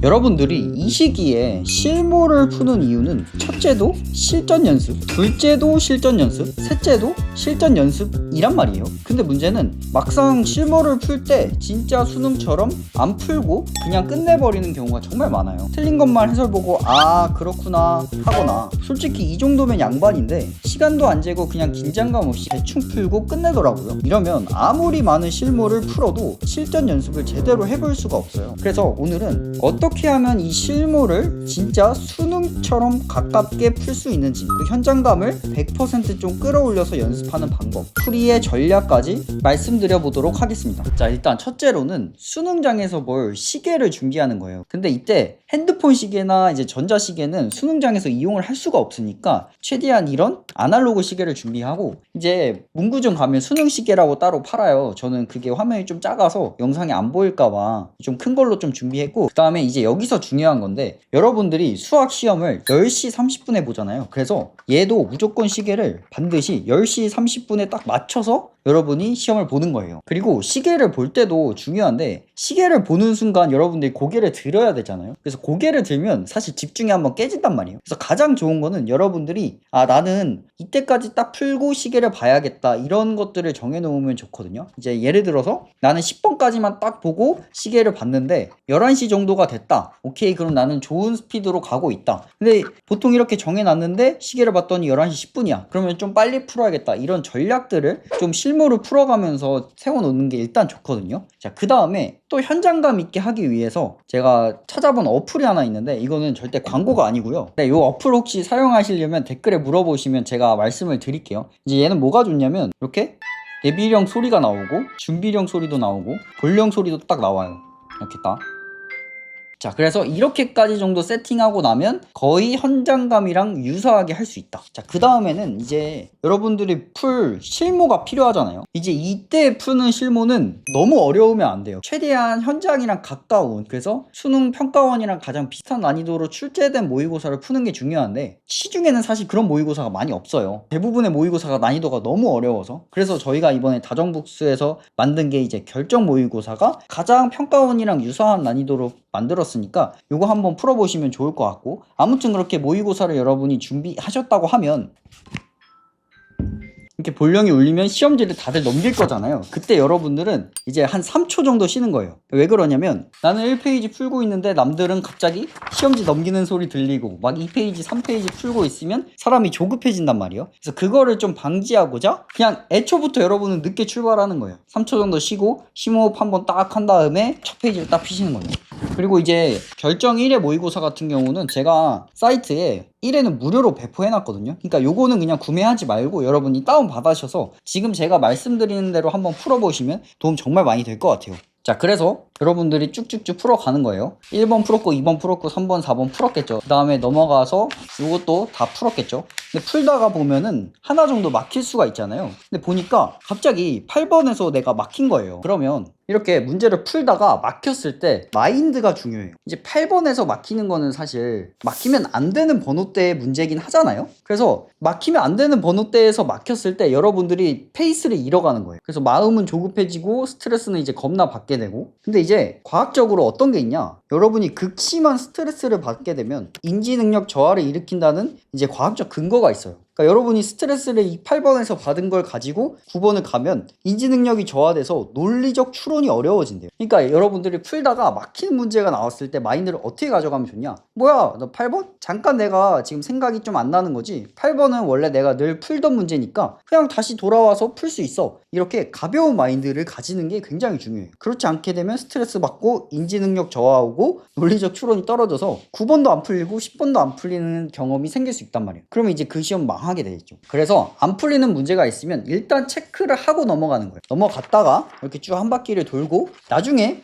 여러분들이 이 시기에 실무를 푸는 이유는 첫째도 실전 연습, 둘째도 실전 연습, 셋째도 실전 연습이란 말이에요. 근데 문제는 막상 실무를 풀 때 진짜 수능처럼 안 풀고 그냥 끝내버리는 경우가 정말 많아요. 틀린 것만 해설 보고 아 그렇구나 하거나, 솔직히 이 정도면 양반인데 시간도 안 재고 그냥 긴장감 없이 대충 풀고 끝내더라고요. 이러면 아무리 많은 실무를 풀어도 실전 연습을 제대로 해볼 수가 없어요. 그래서 오늘은 어떻게 하면 이 실무를 진짜 수능처럼 가깝게 풀 수 있는지, 그 현장감을 100% 끌어올려서 연습하는 방법, 풀이의 전략까지 말씀드려 보도록 하겠습니다. 자, 일단 첫째로는 수능장에서 볼 시계를 준비하는 거예요. 근데 이때 핸드폰 시계나 이제 전자시계는 수능장에서 이용을 할 수가 없으니까 최대한 이런 아날로그 시계를 준비하고, 이제 문구점 가면 수능 시계라고 따로 팔아요. 저는 그게 화면이 좀 작아서 영상이 안 보일까봐 좀 큰 걸로 좀 준비했고, 그 다음에 이제 여기서 중요한 건데, 여러분들이 수학 시험을 10시 30분에 보잖아요. 그래서 얘도 무조건 시계를 반드시 10시 30분에 딱 맞춰서 여러분이 시험을 보는 거예요. 그리고 시계를 볼 때도 중요한데, 시계를 보는 순간 여러분들이 고개를 들어야 되잖아요. 그래서 고개를 들면 사실 집중이 한번 깨진단 말이에요. 그래서 가장 좋은 거는 여러분들이 나는 이때까지 딱 풀고 시계를 봐야겠다, 이런 것들을 정해놓으면 좋거든요. 이제 예를 들어서 나는 10번까지만 딱 보고 시계를 봤는데 11시 정도가 됐다. 오케이, 그럼 나는 좋은 스피드로 가고 있다. 근데 보통 이렇게 정해놨는데 시계를 봤더니 11시 10분이야. 그러면 좀 빨리 풀어야겠다. 이런 전략들을 좀 실무로 풀어가면서 세워놓는 게 일단 좋거든요. 자, 그 다음에 또 현장감 있게 하기 위해서 제가 찾아본 어플이 하나 있는데, 이거는 절대 광고가 아니고요. 네, 이 어플 혹시 사용하시려면 댓글에 물어보시면 제가 말씀을 드릴게요. 이제 얘는 뭐가 좋냐면, 이렇게 대비령 소리가 나오고 준비령 소리도 나오고 볼령 소리도 딱 나와요. 이렇게 딱. 자, 그래서 이렇게까지 정도 세팅하고 나면 거의 현장감이랑 유사하게 할 수 있다. 자, 그 다음에는 이제 여러분들이 풀 실무가 필요하잖아요. 이제 이때 푸는 실무는 너무 어려우면 안 돼요. 최대한 현장이랑 가까운, 그래서 수능 평가원이랑 가장 비슷한 난이도로 출제된 모의고사를 푸는 게 중요한데, 시중에는 사실 그런 모의고사가 많이 없어요. 대부분의 모의고사가 난이도가 너무 어려워서. 그래서 저희가 이번에 다정북스에서 만든 게 이제 결정 모의고사가 가장 평가원이랑 유사한 난이도로 만들었으니까 요거 한번 풀어보시면 좋을 것 같고, 아무튼 그렇게 모의고사를 여러분이 준비하셨다고 하면 이렇게 볼령이 울리면 시험지를 다들 넘길 거잖아요. 그때 여러분들은 이제 한 3초 정도 쉬는 거예요. 왜 그러냐면, 나는 1페이지 풀고 있는데 남들은 갑자기 시험지 넘기는 소리 들리고 막 2페이지 3페이지 풀고 있으면 사람이 조급해진단 말이에요. 그래서 그거를 좀 방지하고자 그냥 애초부터 여러분은 늦게 출발하는 거예요. 3초 정도 쉬고 심호흡 한번 딱 한 다음에 첫 페이지를 딱 피시는 거예요. 그리고 이제 결정 1회 모의고사 같은 경우는 제가 사이트에 1회는 무료로 배포해놨거든요. 그러니까 요거는 그냥 구매하지 말고 여러분이 다운받으셔서 지금 제가 말씀드리는 대로 한번 풀어보시면 도움 정말 많이 될 것 같아요. 자, 그래서 여러분들이 쭉쭉쭉 풀어가는 거예요. 1번 풀었고 2번 풀었고 3번 4번 풀었겠죠. 그 다음에 넘어가서 이것도 다 풀었겠죠. 근데 풀다가 보면은 하나 정도 막힐 수가 있잖아요. 근데 보니까 갑자기 8번에서 내가 막힌 거예요. 그러면 이렇게 문제를 풀다가 막혔을 때 마인드가 중요해요. 이제 8번에서 막히는 거는 사실 막히면 안 되는 번호대의 문제긴 하잖아요. 그래서 막히면 안 되는 번호대에서 막혔을 때 여러분들이 페이스를 잃어가는 거예요. 그래서 마음은 조급해지고 스트레스는 이제 겁나 받게 되고. 근데 이제 과학적으로 어떤 게 있냐, 여러분이 극심한 스트레스를 받게 되면 인지 능력 저하를 일으킨다는 이제 과학적 근거가 있어요. 그러니까 여러분이 스트레스를 이 8번에서 받은 걸 가지고 9번을 가면 인지 능력이 저하돼서 논리적 추론이 어려워진대요. 그러니까 여러분들이 풀다가 막히는 문제가 나왔을 때 마인드를 어떻게 가져가면 좋냐, 뭐야 너 8번? 잠깐 내가 지금 생각이 좀 안 나는 거지, 8번은 원래 내가 늘 풀던 문제니까 그냥 다시 돌아와서 풀 수 있어, 이렇게 가벼운 마인드를 가지는 게 굉장히 중요해요. 그렇지 않게 되면 스트레스 받고 인지 능력 저하오고 논리적 추론이 떨어져서 9번도 안 풀리고 10번도 안 풀리는 경험이 생길 수 있단 말이에요. 그러면 이제 그 시험 망하게 되겠죠. 그래서 안 풀리는 문제가 있으면 일단 체크를 하고 넘어가는 거예요. 넘어갔다가 이렇게 쭉 한 바퀴를 돌고 나중에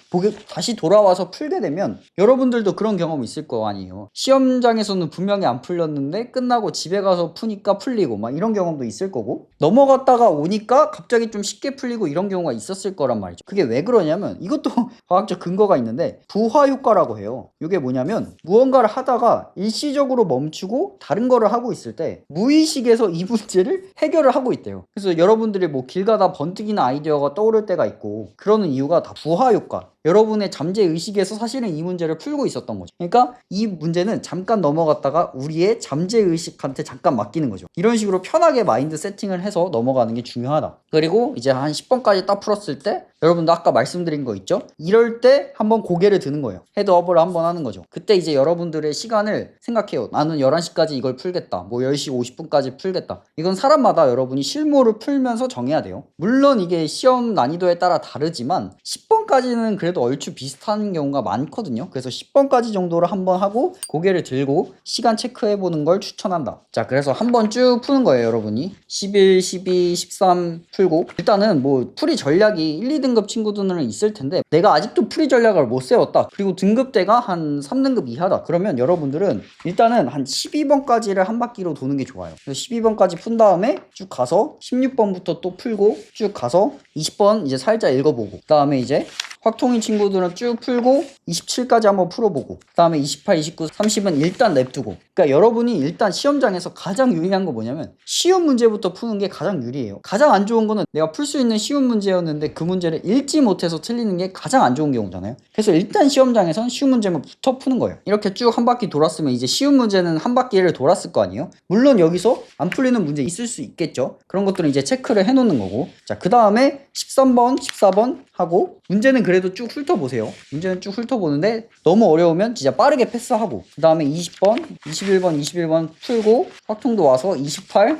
다시 돌아와서 풀게 되면, 여러분들도 그런 경험 있을 거 아니에요. 시험장에서는 분명히 안 풀렸는데 끝나고 집에 가서 푸니까 풀리고 막 이런 경험도 있을 거고, 넘어갔다가 오니까 갑자기 좀 쉽게 풀리고 이런 경우가 있었을 거란 말이죠. 그게 왜 그러냐면, 이것도 과학적 근거가 있는데 부화 효과라고 해요. 이게 뭐냐면, 무언가를 하다가 일시적으로 멈추고 다른 거를 하고 있을 때 무의식에서 이 문제를 해결을 하고 있대요. 그래서 여러분들이 뭐 길 가다 번뜩이는 아이디어가 떠오를 때가 있고, 그러는 이유가 다 부화 효과. 여러분의 잠재의식에서 사실은 이 문제를 풀고 있었던 거죠. 그러니까 이 문제는 잠깐 넘어갔다가 우리의 잠재의식한테 잠깐 맡기는 거죠. 이런 식으로 편하게 마인드 세팅을 해서 넘어가는 게 중요하다. 그리고 이제 한 10번까지 딱 풀었을 때 여러분도 아까 말씀드린 거 있죠? 이럴 때 한번 고개를 드는 거예요. 헤드업을 한번 하는 거죠. 그때 이제 여러분들의 시간을 생각해요. 나는 11시까지 이걸 풀겠다. 뭐 10시 50분까지 풀겠다. 이건 사람마다 여러분이 실무를 풀면서 정해야 돼요. 물론 이게 시험 난이도에 따라 다르지만 10번까지는 그래도 얼추 비슷한 경우가 많거든요. 그래서 10번까지 정도를 한번 하고 고개를 들고 시간 체크해보는 걸 추천한다. 자, 그래서 한번 쭉 푸는 거예요, 여러분이. 11, 12, 13 풀고 일단은 뭐 풀이 전략이 1, 2등급 친구들은 있을 텐데 내가 아직도 풀이 전략을 못 세웠다. 그리고 등급대가 한 3등급 이하다. 그러면 여러분들은 일단은 한 12번까지를 한 바퀴로 도는 게 좋아요. 그래서 12번까지 푼 다음에 쭉 가서 16번부터 또 풀고 쭉 가서 20번 이제 살짝 읽어보고 그 다음에 이제 확통인 친구들은 쭉 풀고 27까지 한번 풀어보고 그 다음에 28, 29, 30은 일단 냅두고. 그러니까 여러분이 일단 시험장에서 가장 유리한 거 뭐냐면 쉬운 문제부터 푸는 게 가장 유리해요. 가장 안 좋은 거는 내가 풀 수 있는 쉬운 문제였는데 그 문제를 읽지 못해서 틀리는 게 가장 안 좋은 경우잖아요. 그래서 일단 시험장에선 쉬운 문제부터 푸는 거예요. 이렇게 쭉 한 바퀴 돌았으면 이제 쉬운 문제는 한 바퀴를 돌았을 거 아니에요. 물론 여기서 안 풀리는 문제 있을 수 있겠죠. 그런 것들은 이제 체크를 해놓는 거고. 자, 그 다음에 13번, 14번 하고 문제는 그래도 쭉 훑어보세요. 문제는 쭉 훑어보는데 너무 어려우면 진짜 빠르게 패스하고 그 다음에 20번, 21번 풀고 확통도 와서 28,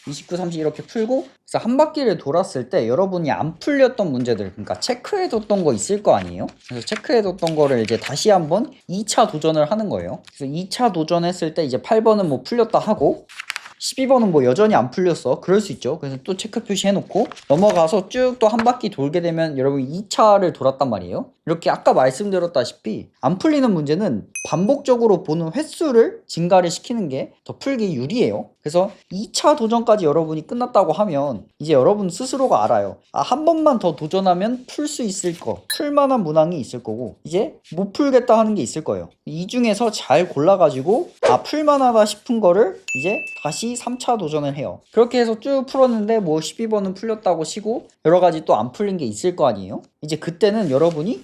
29, 30 이렇게 풀고. 그래서 한 바퀴를 돌았을 때 여러분이 안 풀렸던 문제들, 그러니까 체크해뒀던 거 있을 거 아니에요. 그래서 체크해뒀던 거를 이제 다시 한번 2차 도전을 하는 거예요. 그래서 2차 도전했을 때 이제 8번은 뭐 풀렸다 하고 12번은 뭐 여전히 안 풀렸어. 그럴 수 있죠. 그래서 또 체크 표시해놓고 넘어가서 쭉 또 한 바퀴 돌게 되면 여러분 2차를 돌았단 말이에요. 이렇게 아까 말씀드렸다시피 안 풀리는 문제는 반복적으로 보는 횟수를 증가를 시키는 게 더 풀기 유리해요. 그래서 2차 도전까지 여러분이 끝났다고 하면 이제 여러분 스스로가 알아요. 아, 한 번만 더 도전하면 풀 수 있을 거, 풀만한 문항이 있을 거고 이제 못 풀겠다 하는 게 있을 거예요. 이 중에서 잘 골라가지고 아, 풀만하다 싶은 거를 이제 다시 3차 도전을 해요. 그렇게 해서 쭉 풀었는데 뭐 12번은 풀렸다고 치고 여러 가지 또 안 풀린 게 있을 거 아니에요. 이제 그때는 여러분이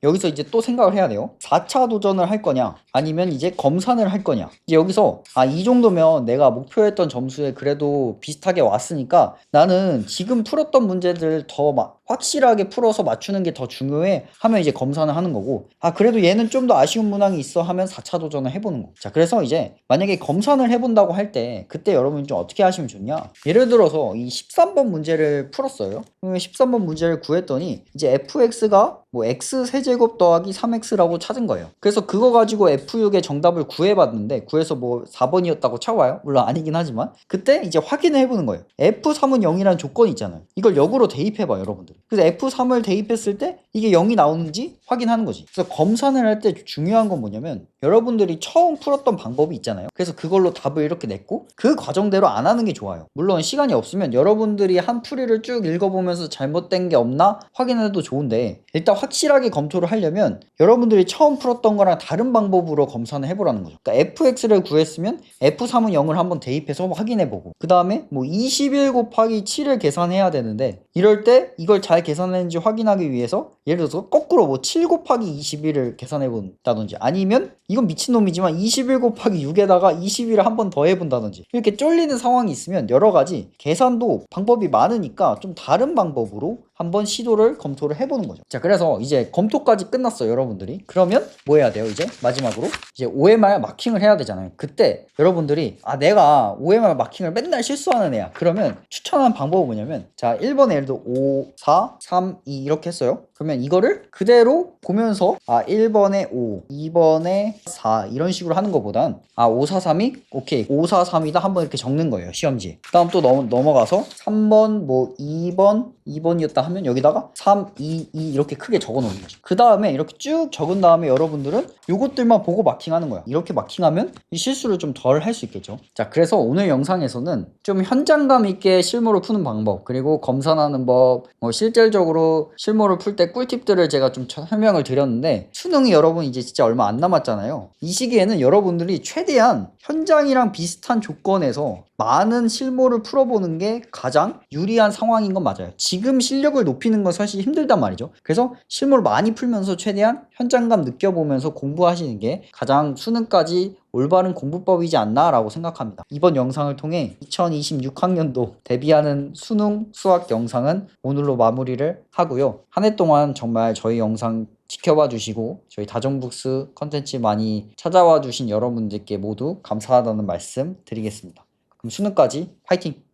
여기서 이제 또 생각을 해야 돼요. 4차 도전을 할 거냐 아니면 이제 검산을 할 거냐. 이제 여기서 아, 이 정도면 내가 목표했던 점수에 그래도 비슷하게 왔으니까 나는 지금 풀었던 문제들 더 확실하게 풀어서 맞추는 게 더 중요해 하면 이제 검산을 하는 거고, 아, 그래도 얘는 좀 더 아쉬운 문항이 있어 하면 4차 도전을 해보는 거. 자, 그래서 이제 만약에 검산을 해본다고 할 때 그때 여러분이 좀 어떻게 하시면 좋냐. 예를 들어서 이 13번 문제를 풀었어요. 13번 문제를 구했더니 이제 fx가 뭐 x 세제곱 더하기 3x라고 찾은 거예요. 그래서 그거 가지고 F6의 정답을 구해봤는데 구해서 뭐 4번이었다고 쳐와요. 물론 아니긴 하지만 그때 이제 확인을 해보는 거예요. F3은 0이라는 조건이 있잖아요. 이걸 역으로 대입해봐 여러분들. 그래서 F3을 대입했을 때 이게 0이 나오는지 확인하는 거지. 그래서 검산을 할 때 중요한 건 뭐냐면 여러분들이 처음 풀었던 방법이 있잖아요. 그래서 그걸로 답을 이렇게 냈고 그 과정대로 안 하는 게 좋아요. 물론 시간이 없으면 여러분들이 한 풀이를 쭉 읽어보면서 잘못된 게 없나 확인해도 좋은데 일단 확실하게 검토를 하려면 여러분들이 처음 풀었던 거랑 다른 방법으로 검사를 해보라는 거죠. 그러니까 fx를 구했으면 f3은 0을 한번 대입해서 확인해보고 그 다음에 뭐 21 곱하기 7을 계산해야 되는데 이럴 때 이걸 잘 계산했는지 확인하기 위해서 예를 들어서 거꾸로 뭐 7 곱하기 21을 계산해본다든지 아니면 이건 미친놈이지만 21 곱하기 6에다가 21을 한 번 더 해본다든지 이렇게 쫄리는 상황이 있으면 여러 가지 계산도 방법이 많으니까 좀 다른 방법으로 한번 시도를 검토를 해보는 거죠. 자, 그래서 이제 검토까지 끝났어요 여러분들이. 그러면 뭐 해야 돼요? 이제 마지막으로 이제 OMR 마킹을 해야 되잖아요. 그때 여러분들이 아, 내가 OMR 마킹을 맨날 실수하는 애야. 그러면 추천하는 방법은 뭐냐면 자, 1번에 예를 들어 5, 4, 3, 2 이렇게 했어요. 그러면 이거를 그대로 보면서 아, 1번에 5, 2번에 4 이런 식으로 하는 것보단 아, 5, 4, 3이 오케이 5, 4, 3이다 한번 이렇게 적는 거예요 시험지에. 그 다음 또 넘어가서 3번 뭐 2번이었다 하면 여기다가 3, 2, 2 이렇게 크게 적어 놓는 거죠. 그 다음에 이렇게 쭉 적은 다음에 여러분들은 요것들만 보고 마킹하는 거야. 이렇게 마킹하면 이 실수를 좀 덜 할 수 있겠죠. 자, 그래서 오늘 영상에서는 좀 현장감 있게 실무를 푸는 방법, 그리고 검산하는 법, 뭐 실질적으로 실무를 풀 때 수능의 꿀팁들을 제가 좀 설명을 드렸는데, 수능이 여러분 이제 진짜 얼마 안 남았잖아요. 이 시기에는 여러분들이 최대한 현장이랑 비슷한 조건에서 많은 실무를 풀어보는 게 가장 유리한 상황인 건 맞아요. 지금 실력을 높이는 건 사실 힘들단 말이죠. 그래서 실무를 많이 풀면서 최대한 현장감 느껴보면서 공부하시는 게 가장 수능까지 올바른 공부법이지 않나 라고 생각합니다. 이번 영상을 통해 2026학년도 대비하는 수능 수학 영상은 오늘로 마무리를 하고요. 한 해 동안 정말 저희 영상 지켜봐 주시고 저희 다정북스 컨텐츠 많이 찾아와 주신 여러분들께 모두 감사하다는 말씀 드리겠습니다. 그럼 수능까지 파이팅!